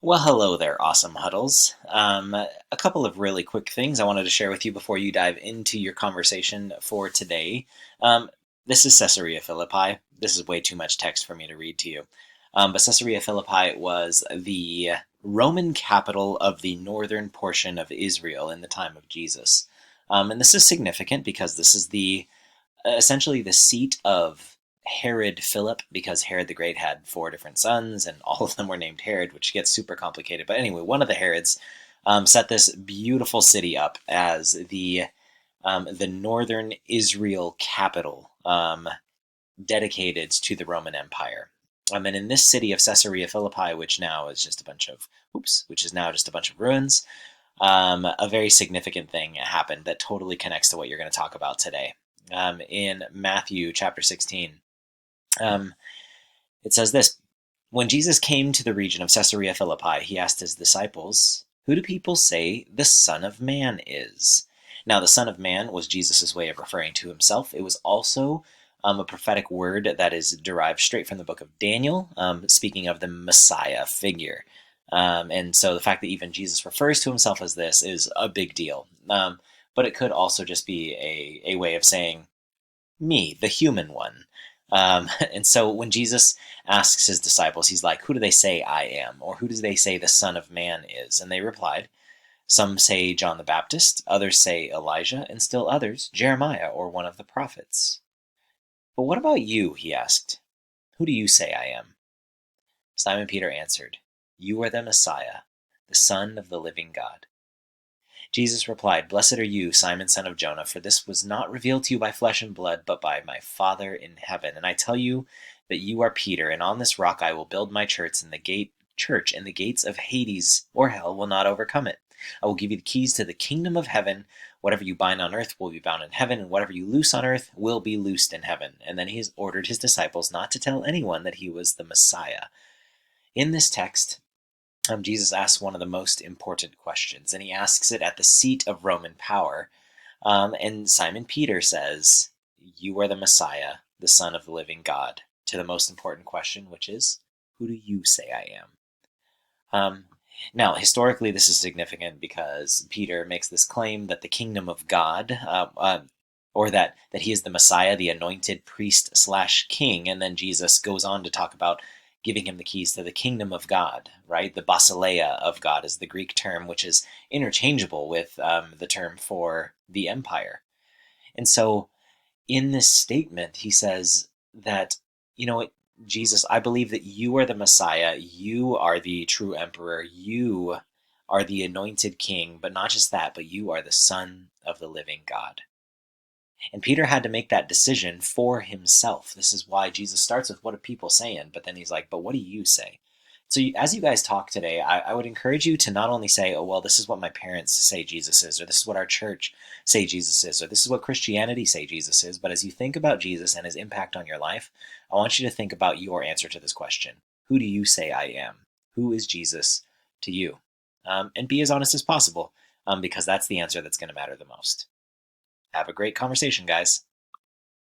Well, hello there, awesome huddles. A couple of really quick things I wanted to share with you before you dive into your conversation for today. Um, this is Caesarea Philippi. This is way too much text for me to read to you. But Caesarea Philippi was the Roman capital of the northern portion of Israel in the time of Jesus. And this is significant because this is the essentially the seat of Herod Philip, because Herod the Great had four different sons, and all of them were named Herod, which gets super complicated. But anyway, one of the Herods set this beautiful city up as the northern Israel capital, dedicated to the Roman Empire. And in this city of Caesarea Philippi, which now is just a bunch of which is now just a bunch of ruins, a very significant thing happened that totally connects to what you're going to talk about today. In Matthew chapter 16, um, it says this: When Jesus came to the region of Caesarea Philippi, he asked his disciples, "Who do people say the Son of Man is?" Now, the Son of Man was Jesus' way of referring to himself. It was also a prophetic word that is derived straight from the book of Daniel, speaking of the Messiah figure. And so the fact that even Jesus refers to himself as this is a big deal. But it could also just be a way of saying, me, the human one. And so when Jesus asks his disciples, he's like, "Who do they say I am?" Or "Who do they say the Son of Man is?" And they replied, "Some say John the Baptist, others say Elijah, and still others, Jeremiah or one of the prophets." "But what about you?" he asked. "Who do you say I am?" Simon Peter answered, "You are the Messiah, the Son of the living God." Jesus replied, "Blessed are you, Simon, son of Jonah, for this was not revealed to you by flesh and blood, but by my Father in heaven. And I tell you that you are Peter, and on this rock I will build my church, and the gates of Hades or hell will not overcome it. I will give you the keys to the kingdom of heaven. Whatever you bind on earth will be bound in heaven, and whatever you loose on earth will be loosed in heaven." And then he has ordered his disciples not to tell anyone that he was the Messiah. In this text, Jesus asks one of the most important questions, and he asks it at the seat of Roman power. And Simon Peter says, "You are the Messiah, the Son of the living God," to the most important question, which is, "Who do you say I am?" Um, Now, historically, this is significant because Peter makes this claim that the kingdom of God, or that he is the Messiah, the anointed priest slash king, and then Jesus goes on to talk about giving him the keys to the kingdom of God, right? The basileia of God is the Greek term, which is interchangeable with the term for the empire. And so in this statement, he says that, you know, Jesus, I believe that you are the Messiah. You are the true emperor. You are the anointed king. But not just that, but you are the Son of the living God. And Peter had to make that decision for himself. This is why Jesus starts with, "What are people saying?" But then he's like, "But what do you say?" So as you guys talk today, I would encourage you to not only say, "Oh, well, this is what my parents say Jesus is," or "This is what our church say Jesus is," or "This is what Christianity say Jesus is," but as you think about Jesus and his impact on your life, I want you to think about your answer to this question. Who do you say I am? Who is Jesus to you? And be as honest as possible, because that's the answer that's going to matter the most. Have a great conversation, guys.